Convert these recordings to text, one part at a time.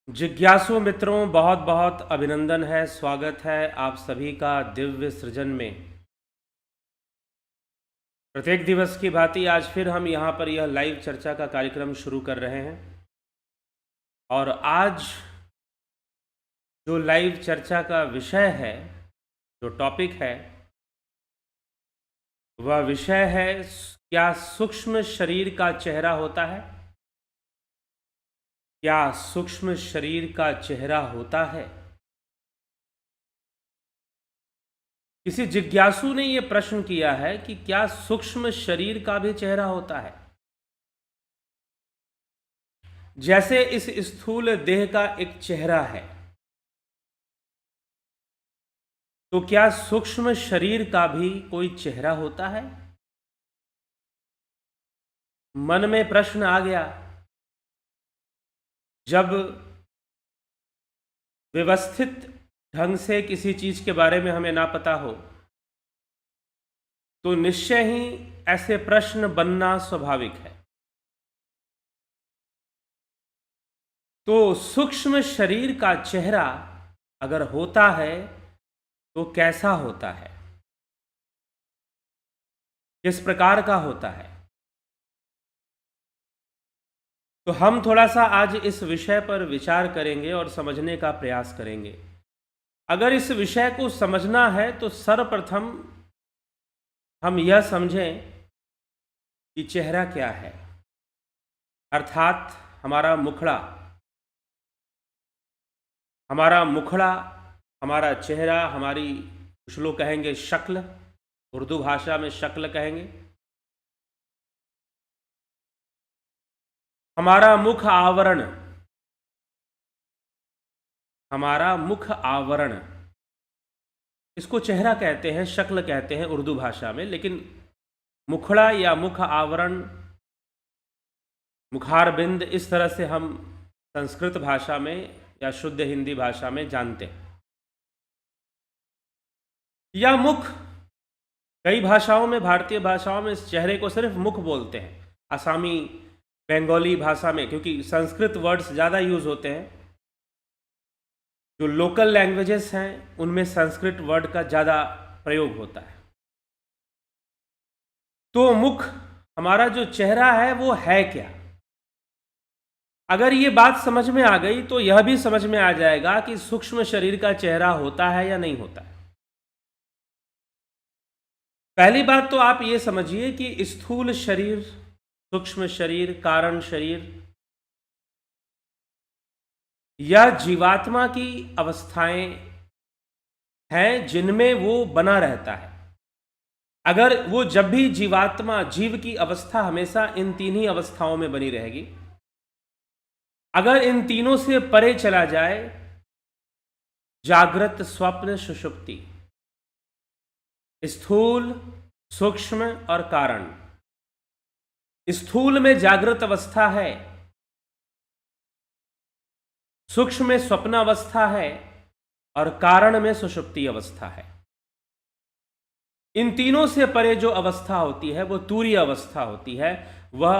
जिज्ञासु मित्रों, बहुत बहुत अभिनंदन है, स्वागत है आप सभी का दिव्य सृजन में। प्रत्येक दिवस की भांति आज फिर हम यहाँ पर यह लाइव चर्चा का कार्यक्रम शुरू कर रहे हैं और आज जो लाइव चर्चा का विषय है, जो टॉपिक है, वह विषय है क्या सूक्ष्म शरीर का चेहरा होता है? क्या सूक्ष्म शरीर का चेहरा होता है? किसी जिज्ञासु ने यह प्रश्न किया है कि क्या सूक्ष्म शरीर का भी चेहरा होता है? जैसे इस स्थूल देह का एक चेहरा है, तो क्या सूक्ष्म शरीर का भी कोई चेहरा होता है? मन में प्रश्न आ गया। जब व्यवस्थित ढंग से किसी चीज के बारे में हमें ना पता हो तो निश्चय ही ऐसे प्रश्न बनना स्वाभाविक है। तो सूक्ष्म शरीर का चेहरा अगर होता है तो कैसा होता है, किस प्रकार का होता है? तो हम थोड़ा सा आज इस विषय पर विचार करेंगे और समझने का प्रयास करेंगे। अगर इस विषय को समझना है तो सर्वप्रथम हम यह समझें कि चेहरा क्या है, अर्थात हमारा मुखड़ा, हमारा चेहरा, हमारी कुछ लोग कहेंगे शक्ल, उर्दू भाषा में शक्ल कहेंगे, हमारा मुख आवरण, इसको चेहरा कहते हैं, शक्ल कहते हैं उर्दू भाषा में। लेकिन मुखड़ा या मुख आवरण, मुखारबिंद, इस तरह से हम संस्कृत भाषा में या शुद्ध हिंदी भाषा में जानते हैं। या मुख, कई भाषाओं में, भारतीय भाषाओं में इस चेहरे को सिर्फ मुख बोलते हैं। आसामी, बंगाली भाषा में, क्योंकि संस्कृत वर्ड्स ज़्यादा यूज होते हैं, जो लोकल लैंग्वेजेस हैं उनमें संस्कृत वर्ड का ज़्यादा प्रयोग होता है। तो मुख, हमारा जो चेहरा है वो है क्या? अगर ये बात समझ में आ गई तो यह भी समझ में आ जाएगा कि सूक्ष्म शरीर का चेहरा होता है या नहीं होता है। पहली बात तो आप ये समझिए कि स्थूल शरीर, सूक्ष्म शरीर, कारण शरीर, यह जीवात्मा की अवस्थाएं हैं जिनमें वो बना रहता है। अगर वो, जब भी जीवात्मा, जीव की अवस्था हमेशा इन तीन ही अवस्थाओं में बनी रहेगी। अगर इन तीनों से परे चला जाए, जागृत, स्वप्न, सुषुप्ति, स्थूल, सूक्ष्म और कारण, स्थूल में जागृत अवस्था है, सूक्ष्म में स्वप्न अवस्था है और कारण में सुषुप्ति अवस्था है। इन तीनों से परे जो अवस्था होती है वो तुरीय अवस्था होती है। वह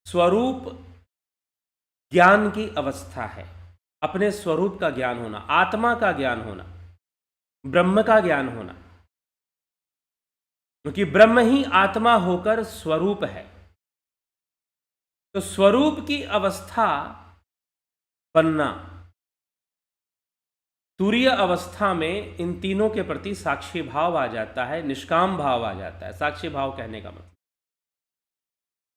स्वरूप ज्ञान की अवस्था है, अपने स्वरूप का ज्ञान होना, आत्मा का ज्ञान होना, ब्रह्म का ज्ञान होना, क्योंकि ब्रह्म ही आत्मा होकर स्वरूप है। तो स्वरूप की अवस्था बनना, तुरीय अवस्था में इन तीनों के प्रति साक्षी भाव आ जाता है, निष्काम भाव आ जाता है। साक्षी भाव कहने का मतलब,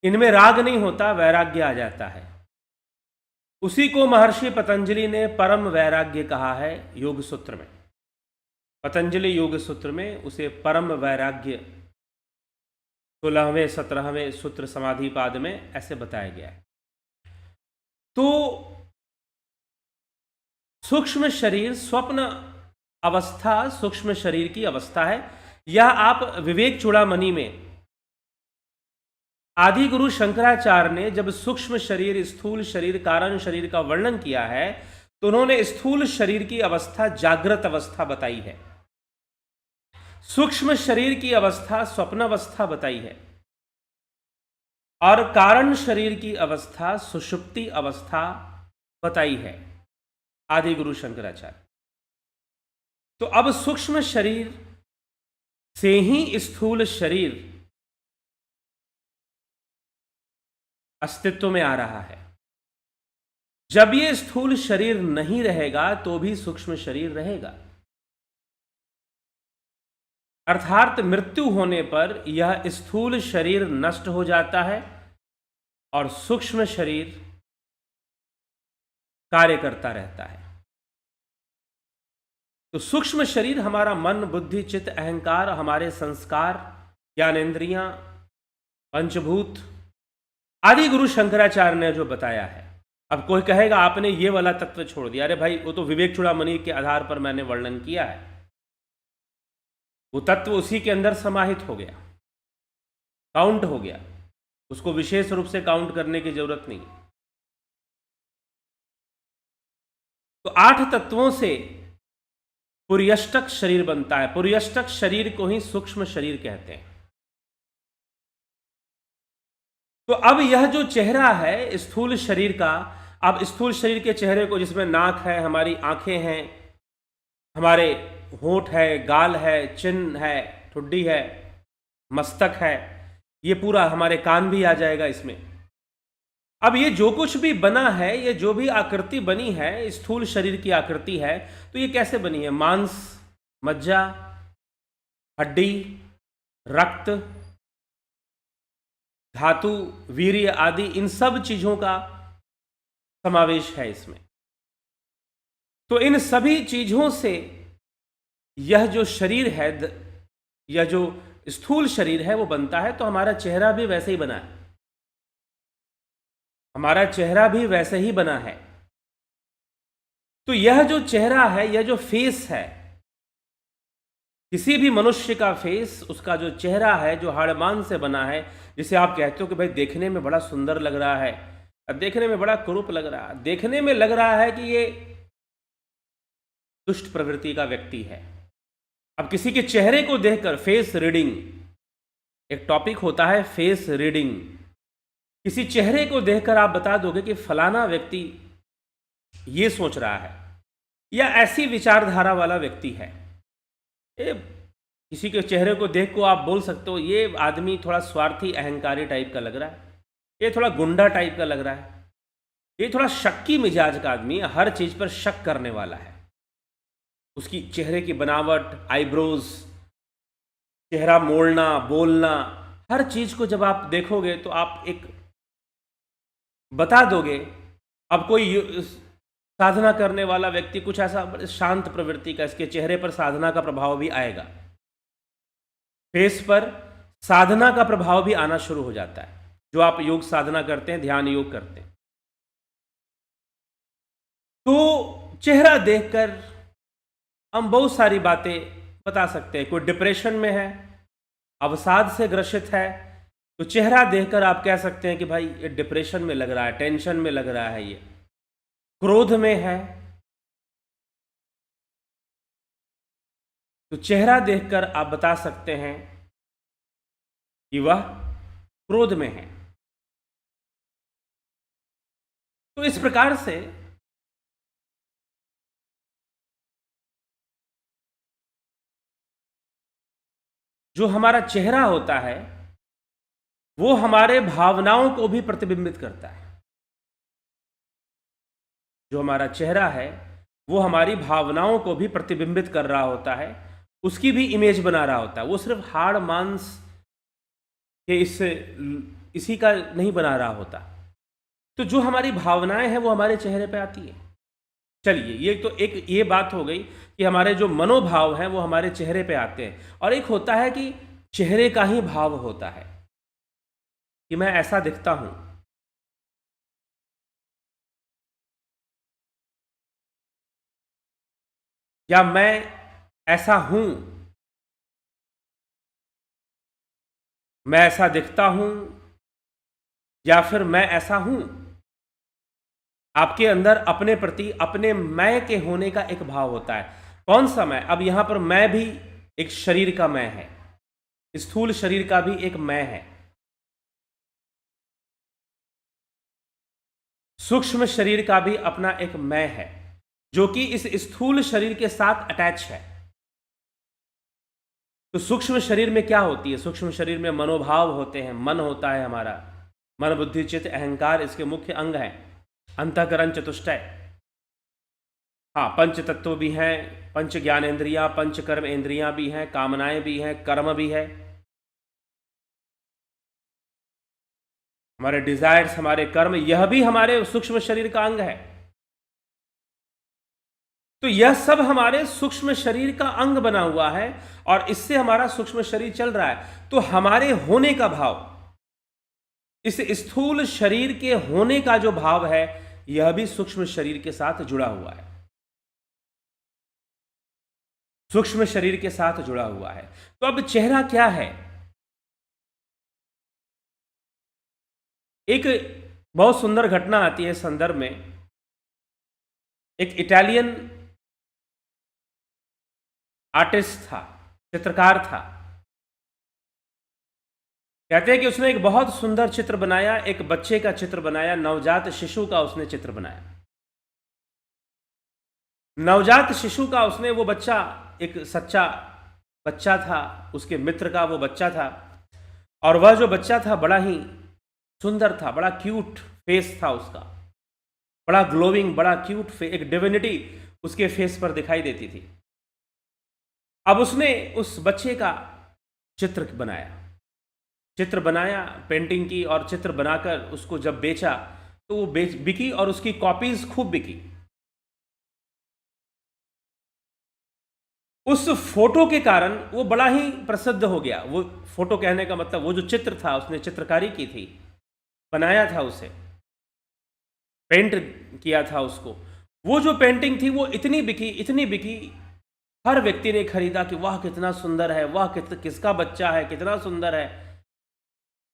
इनमें राग नहीं होता, वैराग्य आ जाता है। उसी को महर्षि पतंजलि ने परम वैराग्य कहा है योग सूत्र में। पतंजलि योग सूत्र में उसे परम वैराग्य 16वें 17वें सूत्र समाधि पाद में ऐसे बताया गया है। तो सूक्ष्म शरीर, स्वप्न अवस्था सूक्ष्म शरीर की अवस्था है। यह आप विवेक चूड़ामणि में आदि गुरु शंकराचार्य ने जब सूक्ष्म शरीर, स्थूल शरीर, कारण शरीर का वर्णन किया है तो उन्होंने स्थूल शरीर की अवस्था जागृत अवस्था बताई है, सूक्ष्म शरीर की अवस्था स्वप्न अवस्था बताई है और कारण शरीर की अवस्था सुषुप्ति अवस्था बताई है। आदि गुरु शंकराचार्य। तो अब सूक्ष्म शरीर से ही स्थूल शरीर अस्तित्व में आ रहा है। जब ये स्थूल शरीर नहीं रहेगा तो भी सूक्ष्म शरीर रहेगा, अर्थात मृत्यु होने पर यह स्थूल शरीर नष्ट हो जाता है और सूक्ष्म शरीर कार्य करता रहता है। तो सूक्ष्म शरीर हमारा मन, बुद्धि, चित्त, अहंकार, हमारे संस्कार, ज्ञानेंद्रियां, पंचभूत आदि गुरु शंकराचार्य ने जो बताया है। अब कोई कहेगा आपने ये वाला तत्व छोड़ दिया। अरे भाई, वो तो विवेक चूड़ामणि के आधार पर मैंने वर्णन किया है, वो तत्व उसी के अंदर समाहित हो गया, काउंट हो गया, उसको विशेष रूप से काउंट करने की जरूरत नहीं। तो 8 तत्वों से पुर्यष्टक शरीर बनता है। पुर्यष्टक शरीर को ही सूक्ष्म शरीर कहते हैं। तो अब यह जो चेहरा है स्थूल शरीर का, अब स्थूल शरीर के चेहरे को, जिसमें नाक है, हमारी आंखें हैं, हमारे होंठ है, गाल है, चिन्ह है, ठुड्डी है, मस्तक है, ये पूरा हमारे कान भी आ जाएगा इसमें। अब ये जो कुछ भी बना है, ये जो भी आकृति बनी है, स्थूल शरीर की आकृति है, तो ये कैसे बनी है? मांस, मज्जा, हड्डी, रक्त, धातु, वीर्य आदि, इन सब चीजों का समावेश है इसमें। तो इन सभी चीजों से यह जो शरीर है, यह जो स्थूल शरीर है, वो बनता है। तो हमारा चेहरा भी वैसे ही बना है, हमारा चेहरा भी वैसे ही बना है। तो यह जो चेहरा है, यह जो फेस है, किसी भी मनुष्य का फेस, उसका जो चेहरा है, जो हाड़ से बना है, जिसे आप कहते हो कि भाई देखने में बड़ा सुंदर लग रहा है, देखने में बड़ा कुरूप लग रहा है, देखने में लग रहा है कि ये दुष्ट प्रवृत्ति का व्यक्ति है। अब किसी के चेहरे को देखकर, फेस रीडिंग एक टॉपिक होता है, फेस रीडिंग। किसी चेहरे को देखकर आप बता दोगे कि फलाना व्यक्ति ये सोच रहा है या ऐसी विचारधारा वाला व्यक्ति है। किसी के चेहरे को देख को आप बोल सकते हो ये आदमी थोड़ा स्वार्थी, अहंकारी टाइप का लग रहा है, ये थोड़ा गुंडा टाइप का लग रहा है, ये थोड़ा शक्की मिजाज का आदमी है, हर चीज पर शक करने वाला है। उसकी चेहरे की बनावट, आईब्रोज, चेहरा मोड़ना, बोलना, हर चीज को जब आप देखोगे तो आप एक बता दोगे। अब कोई साधना करने वाला व्यक्ति कुछ ऐसा शांत प्रवृत्ति का, इसके चेहरे पर साधना का प्रभाव भी आएगा, फेस पर साधना का प्रभाव भी आना शुरू हो जाता है। जो आप योग साधना करते हैं, ध्यान योग करते हैं, तो चेहरा देखकर हम बहुत सारी बातें बता सकते हैं। कोई डिप्रेशन में है, अवसाद से ग्रसित है, तो चेहरा देखकर आप कह सकते हैं कि भाई ये डिप्रेशन में लग रहा है, टेंशन में लग रहा है, ये क्रोध में है। तो चेहरा देखकर आप बता सकते हैं कि वह क्रोध में है। तो इस प्रकार से जो हमारा चेहरा होता है वो हमारे भावनाओं को भी प्रतिबिंबित करता है। जो हमारा चेहरा है वो हमारी भावनाओं को भी प्रतिबिंबित कर रहा होता है, उसकी भी इमेज बना रहा होता है। वो सिर्फ हाड़ मांस के इसी का नहीं बना रहा होता। तो जो हमारी भावनाएं हैं वो हमारे चेहरे पे आती है। चलिए, ये तो एक ये बात हो गई कि हमारे जो मनोभाव हैं वो हमारे चेहरे पे आते हैं। और एक होता है कि चेहरे का ही भाव होता है कि मैं ऐसा दिखता हूं, या मैं ऐसा हूं, मैं ऐसा दिखता हूं, या फिर मैं ऐसा हूं। आपके अंदर अपने प्रति, अपने मैं के होने का एक भाव होता है। कौन सा मैं? अब यहां पर मैं भी एक शरीर का मैं है, स्थूल शरीर का भी एक मैं है, सूक्ष्म शरीर का भी अपना एक मैं है। जो कि इस स्थूल शरीर के साथ अटैच है। तो सूक्ष्म शरीर में क्या होती है? सूक्ष्म शरीर में मनोभाव होते हैं, मन होता है हमारा, मन बुद्धि चित्त अहंकार इसके मुख्य अंग हैं। अंतःकरण चतुष्टय, हाँ, पंच तत्व भी हैं, पंच ज्ञानेंद्रियां, पंच कर्म इंद्रियां भी हैं, कामनाएं भी हैं, कर्म भी है, हमारे डिजायर्स, हमारे कर्म, यह भी हमारे सूक्ष्म शरीर का अंग है। तो यह सब हमारे सूक्ष्म शरीर का अंग बना हुआ है और इससे हमारा सूक्ष्म शरीर चल रहा है। तो हमारे होने का भाव, इस स्थूल शरीर के होने का जो भाव है, यह भी सूक्ष्म शरीर के साथ जुड़ा हुआ है, सूक्ष्म शरीर के साथ जुड़ा हुआ है। तो अब चेहरा क्या है? एक बहुत सुंदर घटना आती है संदर्भ में। एक इटालियन आर्टिस्ट था, चित्रकार था। कहते हैं कि उसने एक बहुत सुंदर चित्र बनाया, एक बच्चे का चित्र बनाया, नवजात शिशु का उसने चित्र बनाया। नवजात शिशु का उसने, वो बच्चा एक सच्चा बच्चा था, उसके मित्र का वो बच्चा था, और वह जो बच्चा था बड़ा ही सुंदर था, बड़ा क्यूट फेस था उसका, बड़ा ग्लोविंग, बड़ा क्यूट फेस, एक डिविनिटी उसके फेस पर दिखाई देती थी। अब उसने उस बच्चे का चित्र बनाया, पेंटिंग की, और चित्र बनाकर उसको जब बेचा तो वो बिकी और उसकी कॉपीज खूब बिकी। उस फोटो के कारण वो बड़ा ही प्रसिद्ध हो गया। वो फोटो कहने का मतलब वो जो चित्र था, उसने चित्रकारी की थी, बनाया था, उसे पेंट किया था उसको। वो जो पेंटिंग थी वो इतनी बिकी, हर व्यक्ति ने खरीदा कि वाह कितना सुंदर है, वाह किसका बच्चा है, कितना सुंदर है।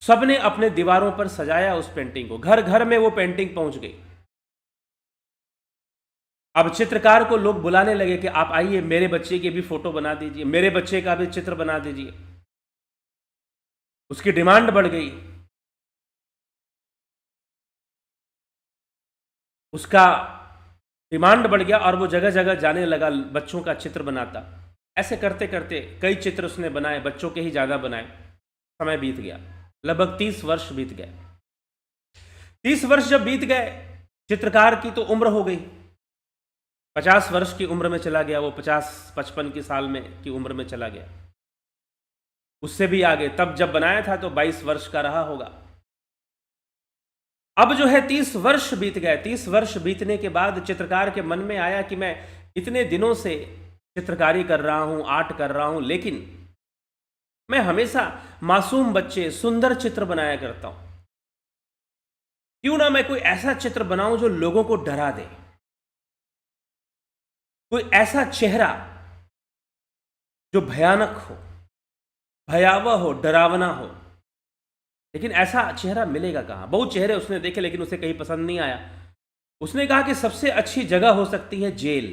सबने अपने दीवारों पर सजाया उस पेंटिंग को, घर घर में वो पेंटिंग पहुंच गई। अब चित्रकार को लोग बुलाने लगे कि आप आइए, मेरे बच्चे की भी फोटो बना दीजिए, मेरे बच्चे का भी चित्र बना दीजिए। उसकी डिमांड बढ़ गई, उसका डिमांड बढ़ गया और वो जगह जगह जाने लगा, बच्चों का चित्र बनाता। ऐसे करते करते कई चित्र उसने बनाए, बच्चों के ही ज़्यादा बनाए। समय बीत गया, लगभग 30 वर्ष बीत गए। 30 वर्ष जब बीत गए, चित्रकार की तो उम्र हो गई, 50 वर्ष की उम्र में चला गया वो, 50-55 की साल में की उम्र में चला गया, उससे भी आगे। तब जब बनाया था तो 22 वर्ष का रहा होगा। अब जो है 30 वर्ष बीत गए। 30 वर्ष बीतने के बाद चित्रकार के मन में आया कि मैं इतने दिनों से चित्रकारी कर रहा हूं, आर्ट कर रहा हूं, लेकिन मैं हमेशा मासूम बच्चे, सुंदर चित्र बनाया करता हूं। क्यों ना मैं कोई ऐसा चित्र बनाऊं जो लोगों को डरा दे, कोई ऐसा चेहरा जो भयानक हो, भयावह हो, डरावना हो। लेकिन ऐसा चेहरा मिलेगा कहाँ? बहुत चेहरे उसने देखे लेकिन उसे कहीं पसंद नहीं आया। उसने कहा कि सबसे अच्छी जगह हो सकती है जेल।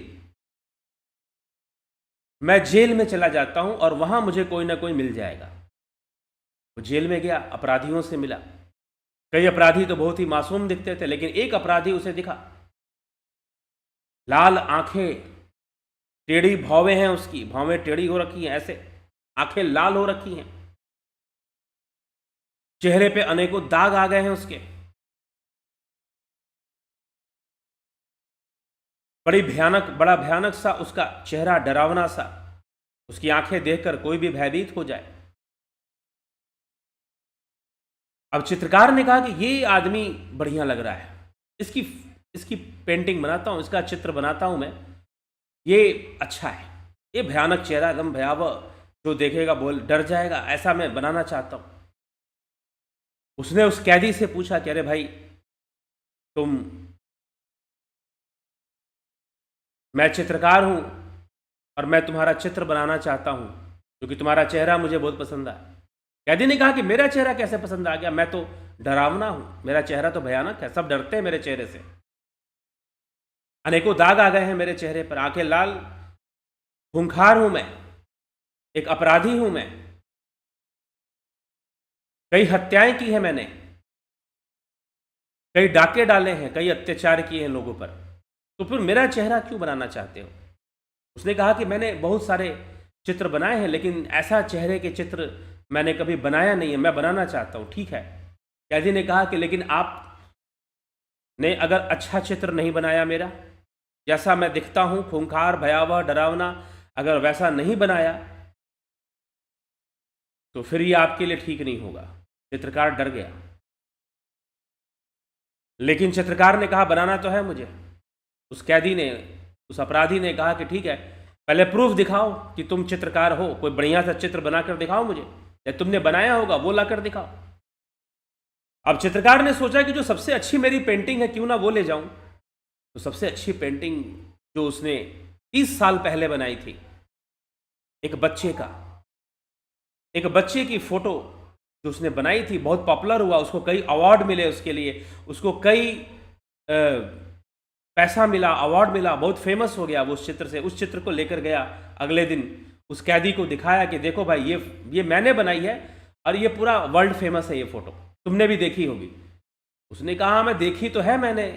मैं जेल में चला जाता हूं और वहां मुझे कोई ना कोई मिल जाएगा। वो जेल में गया, अपराधियों से मिला। कई अपराधी तो बहुत ही मासूम दिखते थे, लेकिन एक अपराधी उसे दिखा, लाल आंखें, टेढ़ी भौवें हैं, उसकी भौवें टेढ़ी हो रखी हैं, ऐसे आंखें लाल हो रखी हैं, चेहरे पे अनेकों दाग आ गए हैं उसके, बड़ा भयानक सा उसका चेहरा, डरावना सा, उसकी आंखें देखकर कोई भी भयभीत हो जाए। अब चित्रकार ने कहा कि ये आदमी बढ़िया लग रहा है, इसकी इसकी पेंटिंग बनाता हूं, इसका चित्र बनाता हूं मैं, ये अच्छा है, ये भयानक चेहरा, एकदम भयावह, जो देखेगा बोल डर जाएगा, ऐसा मैं बनाना चाहता हूं। उसने उस कैदी से पूछा कि अरे भाई, मैं चित्रकार हूं और मैं तुम्हारा चित्र बनाना चाहता हूं क्योंकि तुम्हारा चेहरा मुझे बहुत पसंद आया। कैदी ने कहा कि मेरा चेहरा कैसे पसंद आ गया, मैं तो डरावना हूं, मेरा चेहरा तो भयानक है, सब डरते हैं मेरे चेहरे से, अनेकों दाग आ गए हैं मेरे चेहरे पर, आंखें लाल, खूंखार हूं मैं, एक अपराधी हूं मैं, कई हत्याएं की हैं मैंने, कई डाके डाले हैं, कई अत्याचार किए हैं लोगों पर, तो फिर मेरा चेहरा क्यों बनाना चाहते हो? उसने कहा कि मैंने बहुत सारे चित्र बनाए हैं, लेकिन ऐसा चेहरे के चित्र मैंने कभी बनाया नहीं है, मैं बनाना चाहता हूँ। ठीक है। कैदी ने कहा कि लेकिन आपने अगर अच्छा चित्र नहीं बनाया मेरा, जैसा मैं दिखता हूँ, खूंखार, भयावह, डरावना, अगर वैसा नहीं बनाया तो फिर ये आपके लिए ठीक नहीं होगा। चित्रकार डर गया, लेकिन चित्रकार ने कहा बनाना तो है मुझे। उस कैदी ने, उस अपराधी ने कहा कि ठीक है, पहले प्रूफ दिखाओ कि तुम चित्रकार हो, कोई बढ़िया सा चित्र बनाकर दिखाओ मुझे, या तुमने बनाया होगा वो लाकर दिखाओ। अब चित्रकार ने सोचा कि जो सबसे अच्छी मेरी पेंटिंग है क्यों ना वो ले जाऊं। तो सबसे अच्छी पेंटिंग जो उसने 30 साल पहले बनाई थी, एक बच्चे की फोटो जो उसने बनाई थी, बहुत पॉपुलर हुआ, उसको कई अवार्ड मिले उसके लिए, उसको कई पैसा मिला, अवार्ड मिला, बहुत फेमस हो गया वो उस चित्र से। उस चित्र को लेकर गया, अगले दिन उस कैदी को दिखाया कि देखो भाई, ये मैंने बनाई है और ये पूरा वर्ल्ड फेमस है, ये फोटो तुमने भी देखी होगी। उसने कहा मैं देखी तो है मैंने,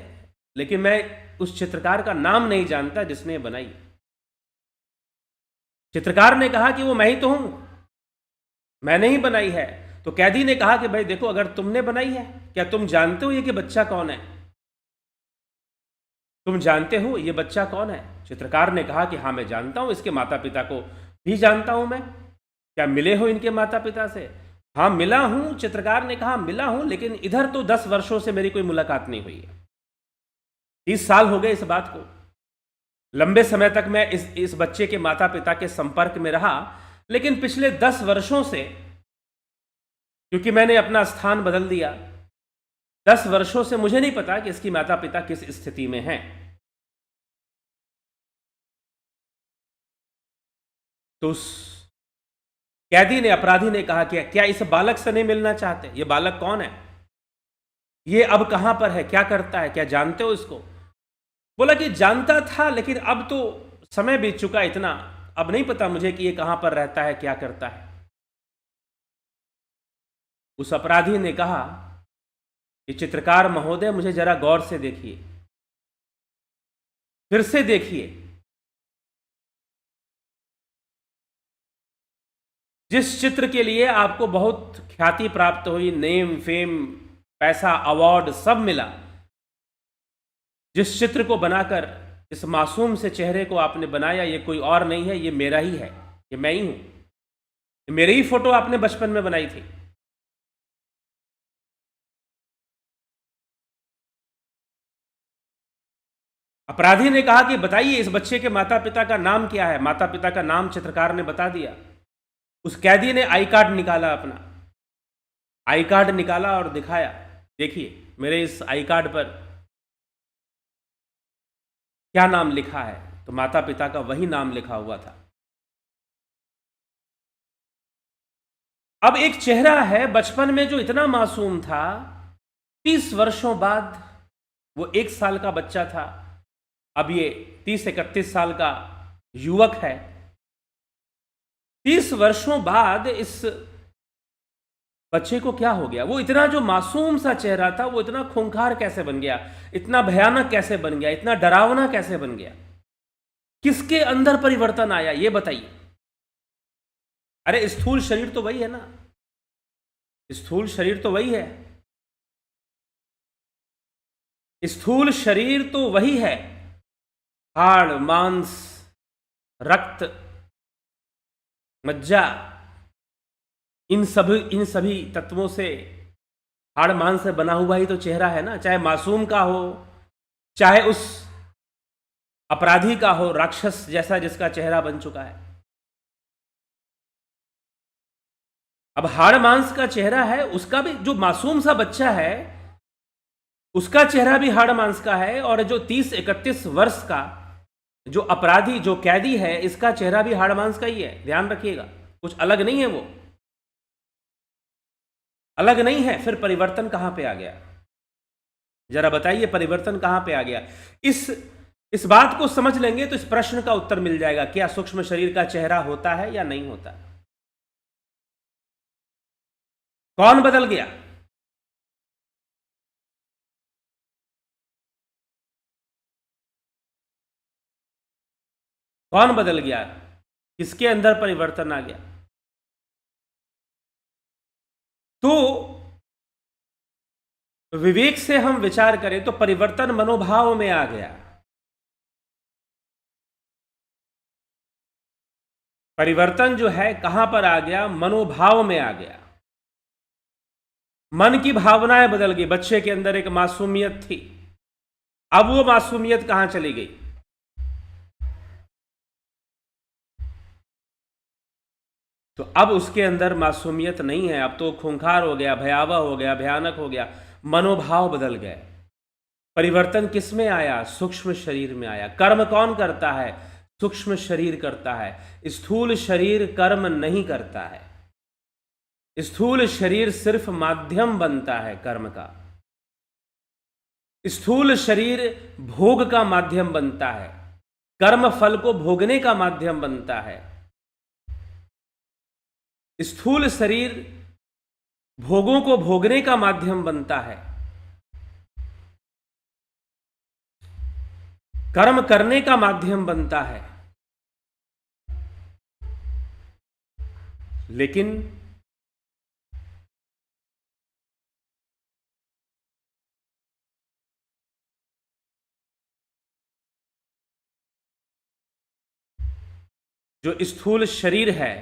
लेकिन मैं उस चित्रकार का नाम नहीं जानता जिसने बनाई। चित्रकार ने कहा कि वो मैं ही तो हूं, मैंने ही बनाई है। तो कैदी ने कहा कि भाई देखो, अगर तुमने बनाई है, क्या तुम जानते हो ये कि बच्चा कौन है? तुम जानते हो ये बच्चा कौन है? चित्रकार ने कहा कि हाँ मैं जानता हूं, इसके माता पिता को भी जानता हूं मैं। क्या मिले हो इनके माता पिता से? हाँ मिला हूं। चित्रकार ने कहा मिला हूं, लेकिन इधर तो 10 वर्षों से मेरी कोई मुलाकात नहीं हुई है। 30 साल हो गए इस बात को। लंबे समय तक मैं इस बच्चे के माता पिता के संपर्क में रहा, लेकिन पिछले 10 वर्षों से, क्योंकि मैंने अपना स्थान बदल दिया, 10 वर्षों से मुझे नहीं पता कि इसकी माता पिता किस स्थिति में हैं। तो उस कैदी ने, अपराधी ने कहा कि क्या इस बालक से नहीं मिलना चाहते? ये बालक कौन है? ये अब कहां पर है? क्या करता है? क्या जानते हो इसको? बोला कि जानता था, लेकिन अब तो समय बीत चुका इतना, अब नहीं पता मुझे कि ये कहां पर रहता है, क्या करता है। उस अपराधी ने कहा कि चित्रकार महोदय, मुझे जरा गौर से देखिए, फिर से देखिए। जिस चित्र के लिए आपको बहुत ख्याति प्राप्त हुई, नेम फेम, पैसा, अवार्ड सब मिला, जिस चित्र को बनाकर इस मासूम से चेहरे को आपने बनाया, ये कोई और नहीं है, ये मेरा ही है, ये मैं ही हूं। ये मेरी ही फोटो आपने बचपन में बनाई थी। अपराधी ने कहा कि बताइए इस बच्चे के माता पिता का नाम क्या है? माता पिता का नाम चित्रकार ने बता दिया। उस कैदी ने आई कार्ड निकाला, अपना आई कार्ड निकाला और दिखाया, देखिए मेरे इस आई कार्ड पर क्या नाम लिखा है। तो माता पिता का वही नाम लिखा हुआ था। अब एक चेहरा है बचपन में जो इतना मासूम था, 30 वर्षों बाद वो 1 साल का बच्चा था, अब ये 30-31 साल का युवक है। 30 वर्षों बाद इस बच्चे को क्या हो गया? वो इतना जो मासूम सा चेहरा था, वो इतना खूंखार कैसे बन गया? इतना भयानक कैसे बन गया? इतना डरावना कैसे बन गया? किसके अंदर परिवर्तन आया, ये बताइए। अरे स्थूल शरीर तो वही है ना, स्थूल शरीर तो वही है, स्थूल शरीर तो वही है। हाड़, मांस, रक्त, मज्जा, इन सभी तत्वों से, हाड़ मांस से बना हुआ ही तो चेहरा है ना। चाहे मासूम का हो, चाहे उस अपराधी का हो, राक्षस जैसा जिसका चेहरा बन चुका है। अब हाड़ मांस का चेहरा है उसका भी, जो मासूम सा बच्चा है उसका चेहरा भी हाड़ मांस का है, और जो 30-31 वर्ष का जो अपराधी, जो कैदी है, इसका चेहरा भी हाड़ मांस का ही है। ध्यान रखिएगा, कुछ अलग नहीं है, वो अलग नहीं है। फिर परिवर्तन कहां पे आ गया? जरा बताइए, परिवर्तन कहां पे आ गया? इस बात को समझ लेंगे तो इस प्रश्न का उत्तर मिल जाएगा, क्या सूक्ष्म शरीर का चेहरा होता है या नहीं होता? कौन बदल गया? कौन बदल गया, किसके अंदर परिवर्तन आ गया? तो विवेक से हम विचार करें तो परिवर्तन मनोभाव में आ गया। परिवर्तन जो है कहां पर आ गया? मनोभाव में आ गया। मन की भावनाएं बदल गई। बच्चे के अंदर एक मासूमियत थी, अब वो मासूमियत कहां चली गई? तो अब उसके अंदर मासूमियत नहीं है, अब तो खूंखार हो गया, भयावह हो गया, भयानक हो गया। मनोभाव बदल गए। परिवर्तन किस में आया? सूक्ष्म शरीर में आया। कर्म कौन करता है? सूक्ष्म शरीर करता है। स्थूल शरीर कर्म नहीं करता है। स्थूल शरीर सिर्फ माध्यम बनता है कर्म का। स्थूल शरीर भोग का माध्यम बनता है, कर्म फल को भोगने का माध्यम बनता है। स्थूल शरीर भोगों को भोगने का माध्यम बनता है, कर्म करने का माध्यम बनता है। लेकिन जो स्थूल शरीर है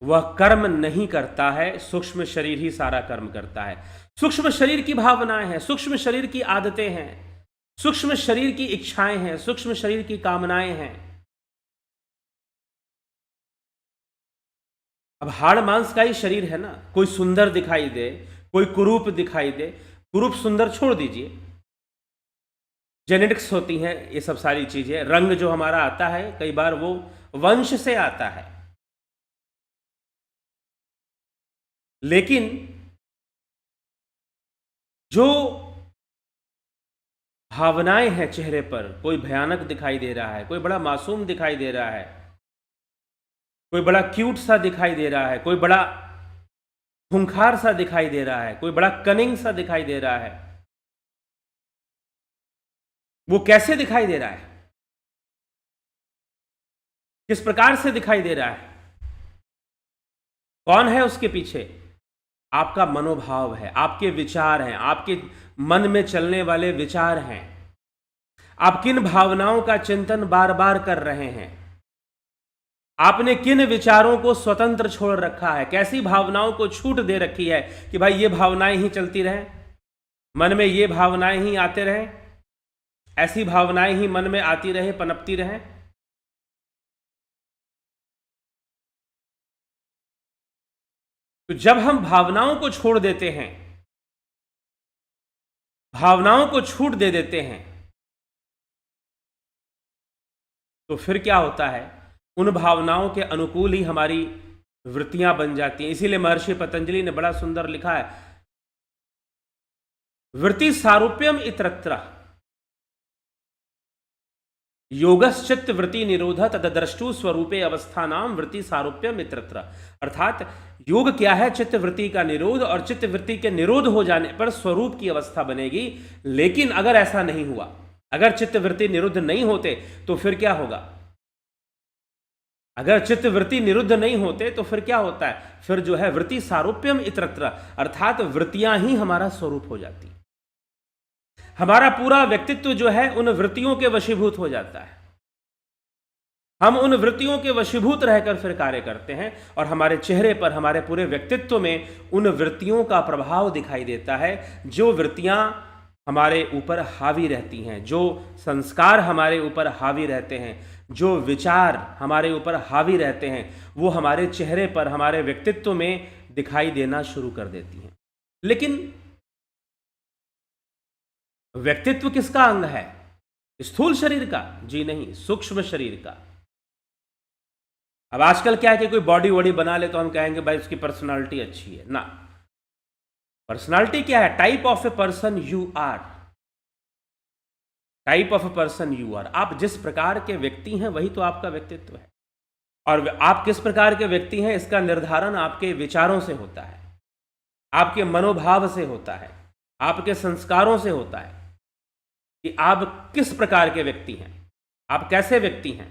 वह कर्म नहीं करता है, सूक्ष्म शरीर ही सारा कर्म करता है। सूक्ष्म शरीर की भावनाएं हैं, सूक्ष्म शरीर की आदतें हैं, सूक्ष्म शरीर की इच्छाएं हैं, सूक्ष्म शरीर की कामनाएं हैं। अब हाड़ मांस का ही शरीर है ना, कोई सुंदर दिखाई दे, कोई कुरूप दिखाई दे। कुरूप सुंदर छोड़ दीजिए, जेनेटिक्स होती हैं ये सब सारी चीजें। रंग जो हमारा आता है कई बार वो वंश से आता है, लेकिन जो भावनाएं हैं चेहरे पर, कोई भयानक दिखाई दे रहा है, कोई बड़ा मासूम दिखाई दे रहा है, कोई बड़ा क्यूट सा दिखाई दे रहा है, कोई बड़ा खूंखार सा दिखाई दे रहा है, कोई बड़ा कनिंग सा दिखाई दे रहा है। वो कैसे दिखाई दे रहा है? किस प्रकार से दिखाई दे रहा है? कौन है उसके पीछे? आपका मनोभाव है, आपके विचार हैं, आपके मन में चलने वाले विचार हैं। आप किन भावनाओं का चिंतन बार बार कर रहे हैं? आपने किन विचारों को स्वतंत्र छोड़ रखा है? कैसी भावनाओं को छूट दे रखी है कि भाई ये भावनाएं ही चलती रहें, मन में ये भावनाएं ही आते रहें, ऐसी भावनाएं ही मन में आती रहे, पनपती रहें? तो जब हम भावनाओं को छोड़ देते हैं, भावनाओं को छूट दे देते हैं, तो फिर क्या होता है? उन भावनाओं के अनुकूल ही हमारी वृत्तियां बन जाती हैं। इसीलिए महर्षि पतंजलि ने बड़ा सुंदर लिखा है, वृत्ति सारूप्यम इतरत्र योगश्चित्त वृत्ति निरोध तदद्रष्टु स्वरूपे अवस्थानाम वृत्ति सारूप्यम इतरत्र। अर्थात योग क्या है? चित्त वृत्ति का निरोध, और चित्त वृत्ति के निरोध हो जाने पर स्वरूप की अवस्था बनेगी। लेकिन अगर ऐसा नहीं हुआ, अगर चित्त वृत्ति निरुद्ध नहीं होते तो फिर क्या होगा? अगर चित्त वृत्ति निरुद्ध नहीं होते तो फिर क्या होता है? फिर जो है वृत्ति सारूप्यम इतरत्र, अर्थात वृत्तियां ही हमारा स्वरूप हो जाती। हमारा पूरा व्यक्तित्व जो है उन वृत्तियों के वशीभूत हो जाता है। हम उन वृत्तियों के वशीभूत रहकर फिर कार्य करते हैं, और हमारे चेहरे पर, हमारे पूरे व्यक्तित्व में उन वृत्तियों का प्रभाव दिखाई देता है। जो वृत्तियां हमारे ऊपर हावी रहती हैं, जो संस्कार हमारे ऊपर हावी रहते हैं, जो विचार हमारे ऊपर हावी रहते हैं, वो हमारे चेहरे पर, हमारे व्यक्तित्व में दिखाई देना शुरू कर देती हैं। लेकिन व्यक्तित्व किसका अंग है? स्थूल शरीर का? जी नहीं, सूक्ष्म शरीर का। अब आजकल क्या है कि कोई बॉडी वॉडी बना ले तो हम कहेंगे भाई उसकी पर्सनालिटी अच्छी है ना। पर्सनालिटी क्या है? Type of a person you are, type of a person you are. आप जिस प्रकार के व्यक्ति हैं वही तो आपका व्यक्तित्व है, और आप किस प्रकार के व्यक्ति हैं इसका निर्धारण आपके विचारों से होता है, आपके मनोभाव से होता है, आपके संस्कारों से होता है। कि आप किस प्रकार के व्यक्ति हैं, आप कैसे व्यक्ति हैं।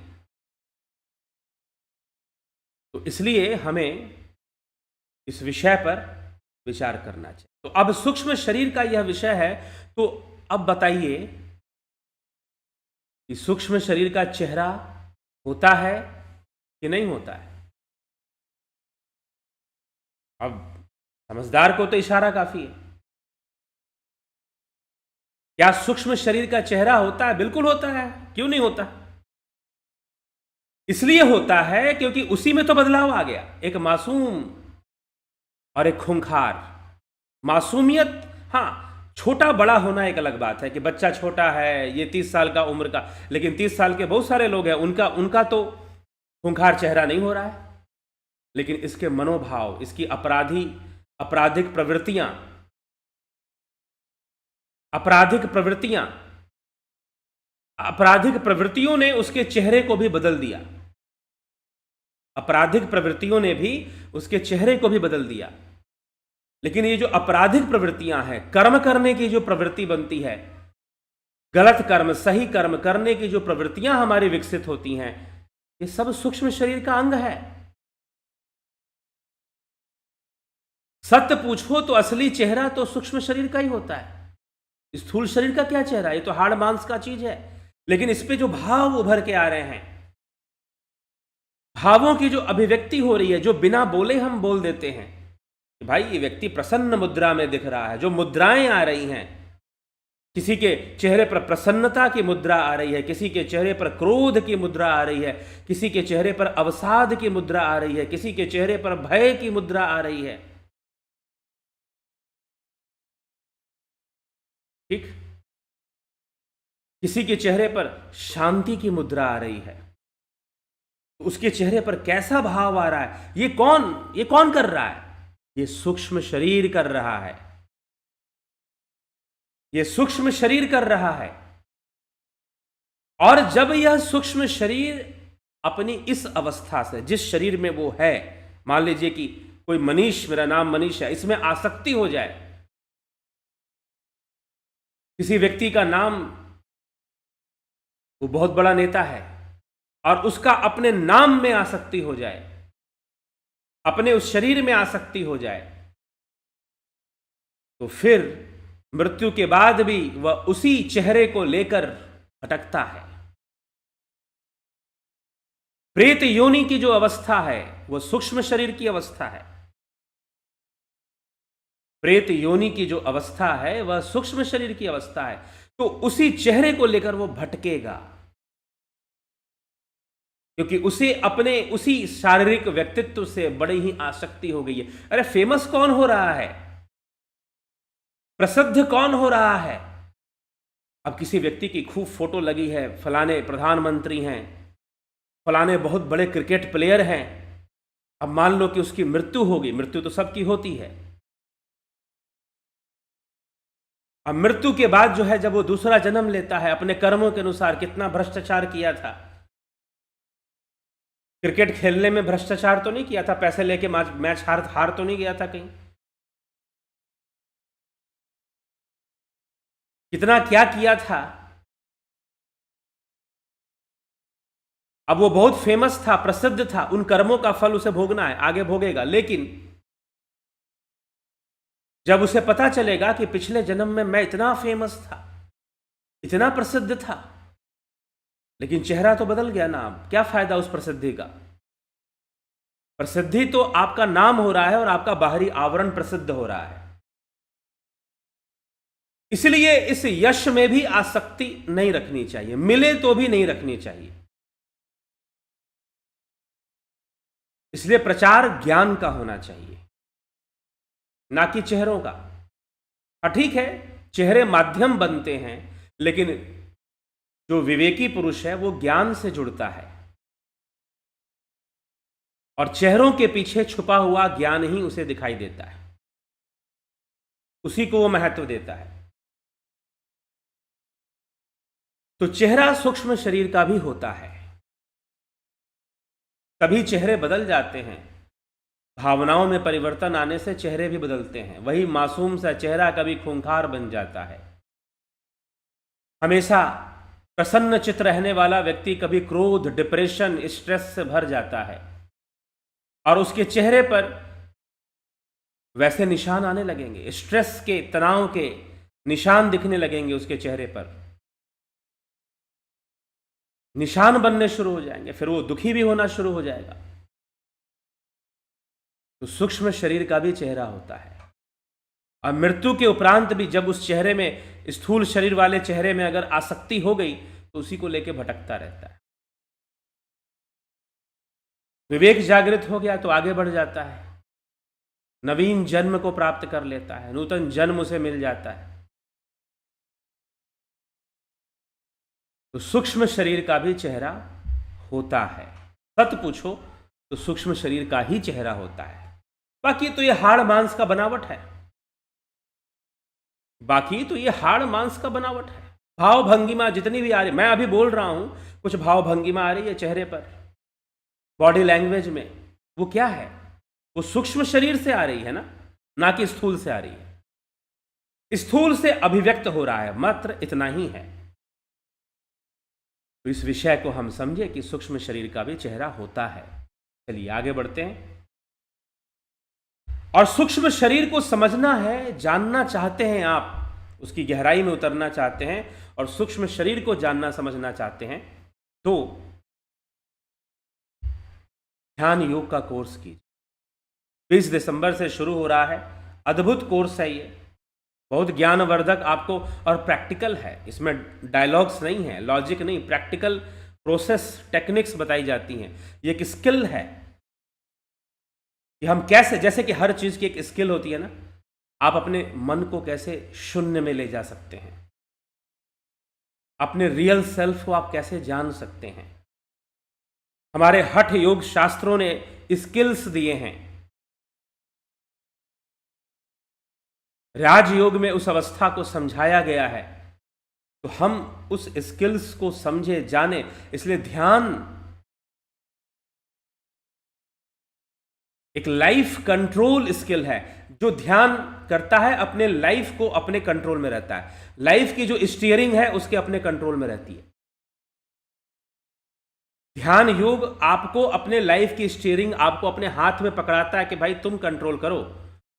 तो इसलिए हमें इस विषय पर विचार करना चाहिए। तो अब सूक्ष्म शरीर का यह विषय है, तो अब बताइए कि सूक्ष्म शरीर का चेहरा होता है कि नहीं होता है। अब समझदार को तो इशारा काफी है। क्या सूक्ष्म शरीर का चेहरा होता है? बिल्कुल होता है, क्यों नहीं होता? इसलिए होता है क्योंकि उसी में तो बदलाव आ गया, एक मासूम और एक खूंखार। मासूमियत, हाँ, छोटा बड़ा होना एक अलग बात है कि बच्चा छोटा है, ये 30 साल का उम्र का, लेकिन 30 साल के बहुत सारे लोग हैं, उनका तो खूंखार चेहरा नहीं हो रहा है। लेकिन इसके मनोभाव, इसकी आपराधिक प्रवृत्तियों ने उसके चेहरे को भी बदल दिया। आपराधिक प्रवृत्तियों ने भी उसके चेहरे को भी बदल दिया। लेकिन ये जो आपराधिक प्रवृत्तियां हैं, कर्म करने की जो प्रवृत्ति बनती है, गलत कर्म सही कर्म करने की जो प्रवृत्तियां हमारी विकसित होती हैं, ये सब सूक्ष्म शरीर का अंग है। सत्य पूछो तो असली चेहरा तो सूक्ष्म शरीर का ही होता है। स्थूल शरीर का क्या चेहरा? ये तो हाड़ मांस का चीज है। लेकिन इस पे जो भाव उभर के आ रहे हैं, भावों की जो अभिव्यक्ति हो रही है, जो बिना बोले हम बोल देते हैं कि भाई ये व्यक्ति प्रसन्न मुद्रा में दिख रहा है, जो मुद्राएं आ रही हैं, किसी के चेहरे पर प्रसन्नता की मुद्रा आ रही है, किसी के चेहरे पर क्रोध की मुद्रा आ रही है, किसी के चेहरे पर अवसाद की मुद्रा आ रही है, किसी के चेहरे पर भय की मुद्रा आ रही है। ठीक, किसी के चेहरे पर शांति की मुद्रा आ रही है, उसके चेहरे पर कैसा भाव आ रहा है? ये कौन कर रहा है? ये सूक्ष्म शरीर कर रहा है। ये सूक्ष्म शरीर कर रहा है। और जब यह सूक्ष्म शरीर अपनी इस अवस्था से, जिस शरीर में वो है, मान लीजिए कि कोई मनीष, मेरा नाम मनीष है, इसमें आसक्ति हो जाए, किसी व्यक्ति का नाम, वो बहुत बड़ा नेता है, और उसका अपने नाम में आसक्ति हो जाए, अपने उस शरीर में आसक्ति हो जाए, तो फिर मृत्यु के बाद भी वह उसी चेहरे को लेकर भटकता है। प्रेत योनि की जो अवस्था है वह सूक्ष्म शरीर की अवस्था है। प्रेत योनि की जो अवस्था है वह सूक्ष्म शरीर की अवस्था है। तो उसी चेहरे को लेकर वो भटकेगा, क्योंकि उसे अपने उसी शारीरिक व्यक्तित्व से बड़ी ही आसक्ति हो गई है। अरे फेमस कौन हो रहा है? प्रसिद्ध कौन हो रहा है? अब किसी व्यक्ति की खूब फोटो लगी है, फलाने प्रधानमंत्री हैं, फलाने बहुत बड़े क्रिकेट प्लेयर हैं। अब मान लो कि उसकी मृत्यु होगी, मृत्यु तो सबकी होती है। अब मृत्यु के बाद जो है, जब वो दूसरा जन्म लेता है, अपने कर्मों के अनुसार कितना भ्रष्टाचार किया था, क्रिकेट खेलने में भ्रष्टाचार तो नहीं किया था, पैसे लेके मैच हार तो नहीं गया था कहीं, कितना क्या किया था। अब वो बहुत फेमस था, प्रसिद्ध था, उन कर्मों का फल उसे भोगना है, आगे भोगेगा। लेकिन जब उसे पता चलेगा कि पिछले जन्म में मैं इतना फेमस था, इतना प्रसिद्ध था, लेकिन चेहरा तो बदल गया ना, अब क्या फायदा उस प्रसिद्धि का? प्रसिद्धि तो आपका नाम हो रहा है और आपका बाहरी आवरण प्रसिद्ध हो रहा है। इसलिए इस यश में भी आसक्ति नहीं रखनी चाहिए, मिले तो भी नहीं रखनी चाहिए। इसलिए प्रचार ज्ञान का होना चाहिए, ना कि चेहरों का। हाँ ठीक है, चेहरे माध्यम बनते हैं, लेकिन जो विवेकी पुरुष है वो ज्ञान से जुड़ता है, और चेहरों के पीछे छुपा हुआ ज्ञान ही उसे दिखाई देता है, उसी को वो महत्व देता है। तो चेहरा सूक्ष्म शरीर का भी होता है। कभी चेहरे बदल जाते हैं, भावनाओं में परिवर्तन आने से चेहरे भी बदलते हैं। वही मासूम सा चेहरा कभी खूंखार बन जाता है, हमेशा प्रसन्न चित्त रहने वाला व्यक्ति कभी क्रोध, डिप्रेशन, स्ट्रेस से भर जाता है और उसके चेहरे पर वैसे निशान आने लगेंगे, स्ट्रेस के, तनाव के निशान दिखने लगेंगे उसके चेहरे पर, निशान बनने शुरू हो जाएंगे, फिर वो दुखी भी होना शुरू हो जाएगा। तो सूक्ष्म शरीर का भी चेहरा होता है और मृत्यु के उपरांत भी जब उस चेहरे में, स्थूल शरीर वाले चेहरे में अगर आसक्ति हो गई तो उसी को लेकर भटकता रहता है। विवेक जागृत हो गया तो आगे बढ़ जाता है, नवीन जन्म को प्राप्त कर लेता है, नूतन जन्म उसे मिल जाता है। तो सूक्ष्म शरीर का भी चेहरा होता है। सत्य पूछो तो सूक्ष्म शरीर का ही चेहरा होता है। बाकी तो ये हाड़ मांस का बनावट है, बाकी तो ये हाड़ मांस का बनावट है। भाव भंगिमा जितनी भी आ रही, मैं अभी बोल रहा हूं, कुछ भाव भंगिमा आ रही है चेहरे पर, बॉडी लैंग्वेज में, वो क्या है? वो सूक्ष्म शरीर से आ रही है ना कि स्थूल से आ रही है। स्थूल से अभिव्यक्त हो रहा है, मात्र इतना ही है। तो इस विषय को हम समझे कि सूक्ष्म शरीर का भी चेहरा होता है। चलिए आगे बढ़ते हैं। और सूक्ष्म शरीर को समझना है, जानना चाहते हैं आप, उसकी गहराई में उतरना चाहते हैं और सूक्ष्म शरीर को जानना समझना चाहते हैं, तो ध्यान योग का कोर्स कीजिए। 20 दिसंबर से शुरू हो रहा है, अद्भुत कोर्स है ये, बहुत ज्ञानवर्धक आपको, और प्रैक्टिकल है। इसमें डायलॉग्स नहीं है, लॉजिक नहीं, प्रैक्टिकल प्रोसेस, टेक्निक्स बताई जाती हैं। ये एक स्किल है कि हम कैसे, जैसे कि हर चीज की एक स्किल होती है ना, आप अपने मन को कैसे शून्य में ले जा सकते हैं, अपने रियल सेल्फ को आप कैसे जान सकते हैं। हमारे हठ योग शास्त्रों ने स्किल्स दिए हैं। राजयोग में उस अवस्था को समझाया गया है, तो हम उस स्किल्स को समझे, जाने। इसलिए ध्यान एक लाइफ कंट्रोल स्किल है। जो ध्यान करता है अपने लाइफ को अपने कंट्रोल में रहता है, लाइफ की जो स्टीयरिंग है उसके अपने कंट्रोल में रहती है। ध्यान योग आपको अपने लाइफ की स्टीयरिंग आपको अपने हाथ में पकड़ाता है कि भाई तुम कंट्रोल करो,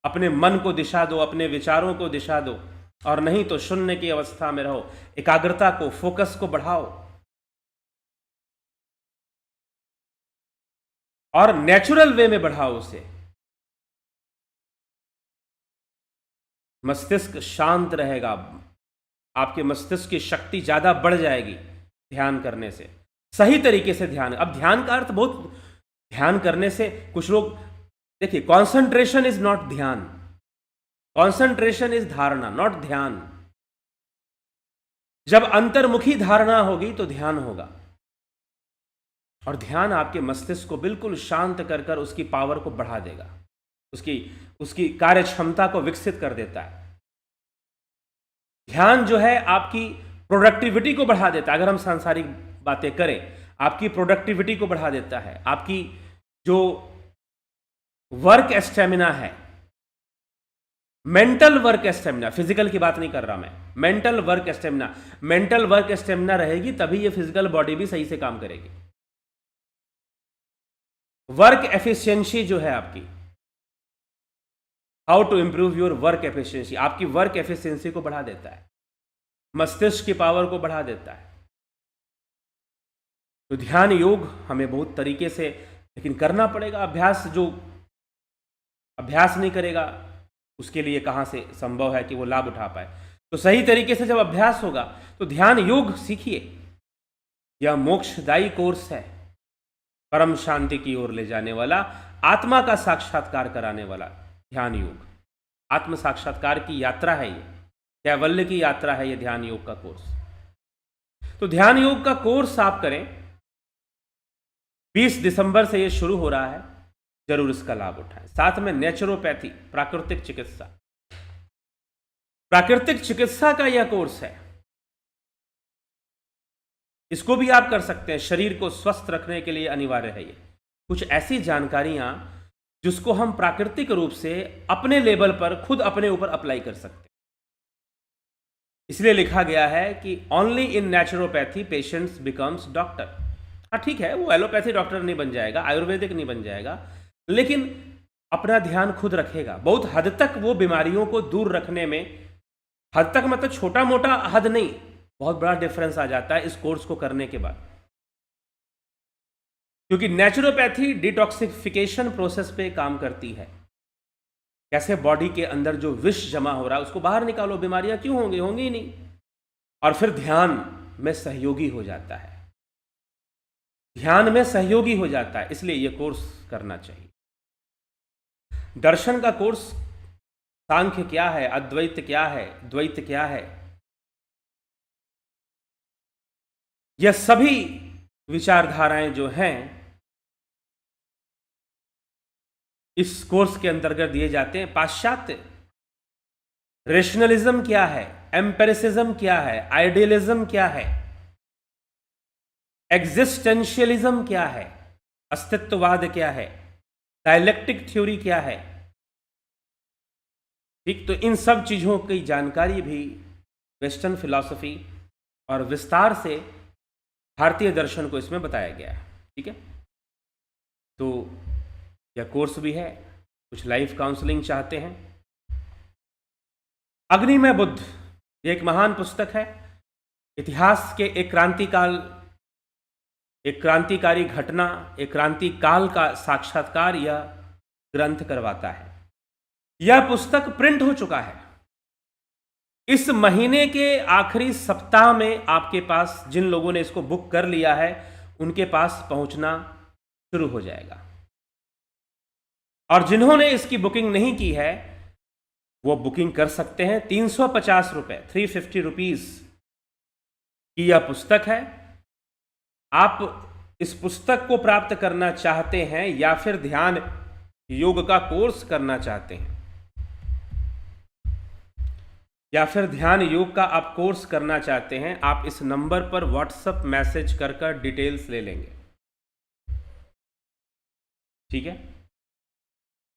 अपने मन को दिशा दो, अपने विचारों को दिशा दो, और नहीं तो शून्य की अवस्था में रहो। एकाग्रता को, फोकस को बढ़ाओ और नेचुरल वे में बढ़ाओ उसे। मस्तिष्क शांत रहेगा, आपके मस्तिष्क की शक्ति ज्यादा बढ़ जाएगी ध्यान करने से, सही तरीके से ध्यान। अब ध्यान का अर्थ बहुत, ध्यान करने से कुछ लोग, देखिए, कॉन्सेंट्रेशन इज नॉट ध्यान, कॉन्सेंट्रेशन इज धारणा, नॉट ध्यान। जब अंतर्मुखी धारणा होगी तो ध्यान होगा, और ध्यान आपके मस्तिष्क को बिल्कुल शांत कर कर उसकी पावर को बढ़ा देगा, उसकी कार्य क्षमता को विकसित कर देता है। ध्यान जो है आपकी प्रोडक्टिविटी को बढ़ा देता है। अगर हम सांसारिक बातें करें, आपकी प्रोडक्टिविटी को बढ़ा देता है, आपकी जो वर्क स्टेमिना है, मेंटल वर्क स्टेमिना, फिजिकल की बात नहीं कर रहा मैं, mental work stamina, mental work stamina रहेगी तभी ये फिजिकल बॉडी भी सही से काम करेगी। वर्क एफिशिएंसी जो है आपकी, how to improve your work efficiency, आपकी वर्क एफिशिएंसी को बढ़ा देता है, मस्तिष्क की पावर को बढ़ा देता है। तो ध्यान योग हमें बहुत तरीके से लेकिन करना पड़ेगा। अभ्यास, जो अभ्यास नहीं करेगा उसके लिए कहां से संभव है कि वो लाभ उठा पाए। तो सही तरीके से जब अभ्यास होगा तो ध्यान योग सीखिए। यह मोक्षदायी कोर्स है, परम शांति की ओर ले जाने वाला, आत्मा का साक्षात्कार कराने वाला ध्यान योग। आत्म साक्षात्कार की यात्रा है ये, कैवल्य की यात्रा है ये ध्यान योग का कोर्स। तो ध्यान योग का कोर्स आप करें, 20 दिसंबर से ये शुरू हो रहा है, जरूर इसका लाभ उठाएं। साथ में नेचुरोपैथी, प्राकृतिक चिकित्सा, प्राकृतिक चिकित्सा का यह कोर्स है, इसको भी आप कर सकते हैं। शरीर को स्वस्थ रखने के लिए अनिवार्य है ये कुछ ऐसी जानकारियां जिसको हम प्राकृतिक रूप से अपने लेवल पर खुद अपने ऊपर अप्लाई कर सकते हैं। इसलिए लिखा गया है कि only in naturopathy patients becomes doctor. हाँ ठीक है, वो एलोपैथी डॉक्टर नहीं बन जाएगा, आयुर्वेदिक नहीं बन जाएगा, लेकिन अपना ध्यान खुद रखेगा। बहुत हद तक वो बीमारियों को दूर रखने में, हद तक मतलब छोटा मोटा हद नहीं, बहुत बड़ा डिफरेंस आ जाता है इस कोर्स को करने के बाद। क्योंकि नेचुरोपैथी डिटॉक्सिफिकेशन प्रोसेस पे काम करती है। कैसे बॉडी के अंदर जो विष जमा हो रहा है उसको बाहर निकालो, बीमारियां क्यों होंगी, होंगी ही नहीं। और फिर ध्यान में सहयोगी हो जाता है, ध्यान में सहयोगी हो जाता है, इसलिए यह कोर्स करना चाहिए। दर्शन का कोर्स, सांख्य क्या है, अद्वैत क्या है, द्वैत क्या है, यह सभी विचारधाराएं जो हैं इस कोर्स के अंतर्गत दिए जाते हैं। पाश्चात्य रेशनलिज्म क्या है, एम्पेरिसिज्म क्या है, आइडियलिज्म क्या है, एग्जिस्टेंशियलिज्म क्या है, अस्तित्ववाद क्या है, डायलेक्टिक थ्योरी क्या है, ठीक, तो इन सब चीजों की जानकारी भी वेस्टर्न फिलॉसफी और विस्तार से भारतीय दर्शन को इसमें बताया गया है। ठीक है, तो यह कोर्स भी है। कुछ लाइफ काउंसलिंग चाहते हैं, अग्निमय बुद्ध, ये एक महान पुस्तक है। इतिहास के एक क्रांतिकारी घटना, एक क्रांति काल का साक्षात्कार यह ग्रंथ करवाता है। यह पुस्तक प्रिंट हो चुका है। इस महीने के आखिरी सप्ताह में आपके पास, जिन लोगों ने इसको बुक कर लिया है उनके पास पहुंचना शुरू हो जाएगा, और जिन्होंने इसकी बुकिंग नहीं की है वो बुकिंग कर सकते हैं। 350 रुपये, 350 रुपीज की यह पुस्तक है। आप इस पुस्तक को प्राप्त करना चाहते हैं या फिर ध्यान योग का कोर्स करना चाहते हैं, या फिर ध्यान योग का आप कोर्स करना चाहते हैं, आप इस नंबर पर व्हाट्सएप मैसेज कर डिटेल्स ले लेंगे। ठीक है,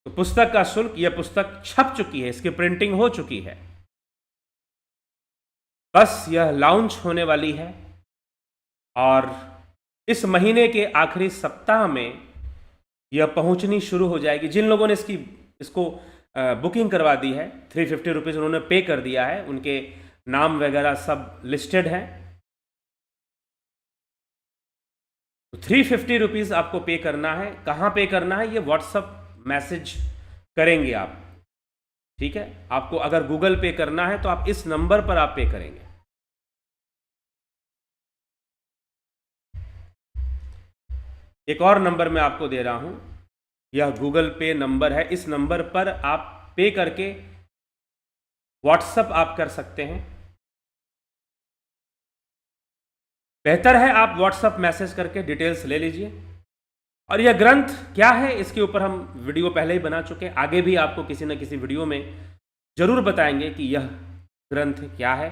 तो पुस्तक का शुल्क, यह पुस्तक छप चुकी है, इसकी प्रिंटिंग हो चुकी है, बस यह लॉन्च होने वाली है और इस महीने के आखिरी सप्ताह में यह पहुंचनी शुरू हो जाएगी। जिन लोगों ने इसको बुकिंग करवा दी है, 350 रुपीज़ उन्होंने पे कर दिया है, उनके नाम वगैरह सब लिस्टेड हैं, तो 350 रुपीज़ आपको पे करना है। कहाँ पे करना है, ये व्हाट्सएप मैसेज करेंगे आप। ठीक है, आपको अगर गूगल पे करना है तो आप इस नंबर पर आप पे करेंगे। एक और नंबर मैं आपको दे रहा हूं, यह गूगल पे नंबर है। इस नंबर पर आप पे करके व्हाट्सएप आप कर सकते हैं। बेहतर है आप व्हाट्सएप मैसेज करके डिटेल्स ले लीजिए। और यह ग्रंथ क्या है, इसके ऊपर हम वीडियो पहले ही बना चुके हैं, आगे भी आपको किसी न किसी वीडियो में जरूर बताएंगे कि यह ग्रंथ क्या है।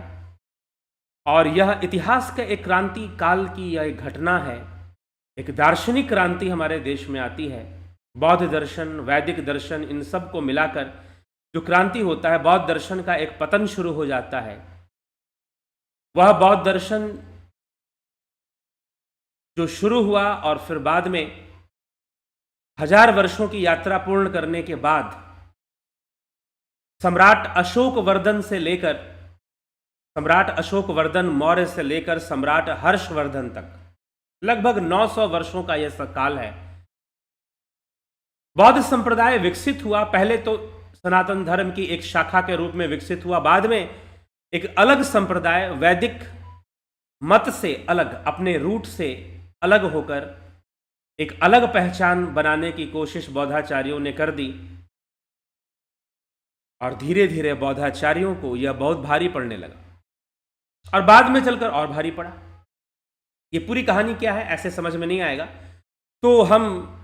और यह इतिहास का एक क्रांति काल की यह एक घटना है, एक दार्शनिक क्रांति हमारे देश में आती है। बौद्ध दर्शन, वैदिक दर्शन, इन सब को मिलाकर जो क्रांति होता है, बौद्ध दर्शन का एक पतन शुरू हो जाता है। वह बौद्ध दर्शन जो शुरू हुआ और फिर बाद में 1000 वर्षों की यात्रा पूर्ण करने के बाद सम्राट अशोक वर्धन मौर्य से लेकर सम्राट हर्षवर्धन तक लगभग 900 वर्षों का यह काल है। बौद्ध संप्रदाय विकसित हुआ, पहले तो सनातन धर्म की एक शाखा के रूप में विकसित हुआ, बाद में एक अलग संप्रदाय वैदिक मत से अलग, अपने रूट से अलग होकर एक अलग पहचान बनाने की कोशिश बौद्धाचार्यों ने कर दी, और धीरे धीरे बौद्धाचार्यों को यह बहुत भारी पड़ने लगा और बाद में चलकर और भारी पड़ा। ये पूरी कहानी क्या है ऐसे समझ में नहीं आएगा, तो हम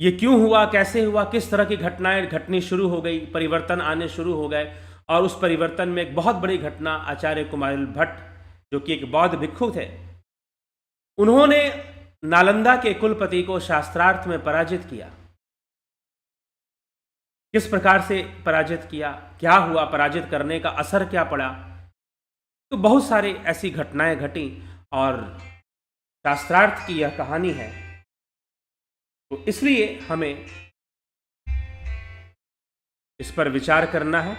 ये क्यों हुआ, कैसे हुआ, किस तरह की घटनाएं घटनी शुरू हो गई, परिवर्तन आने शुरू हो गए, और उस परिवर्तन में एक बहुत बड़ी घटना, आचार्य कुमारिल भट्ट जो कि एक बौद्ध भिक्षु थे, उन्होंने नालंदा के कुलपति को शास्त्रार्थ में पराजित किया। किस प्रकार से पराजित किया, क्या हुआ, पराजित करने का असर क्या पड़ा, तो बहुत सारी ऐसी घटनाएं घटी और शास्त्रार्थ की यह कहानी है, तो इसलिए हमें इस पर विचार करना है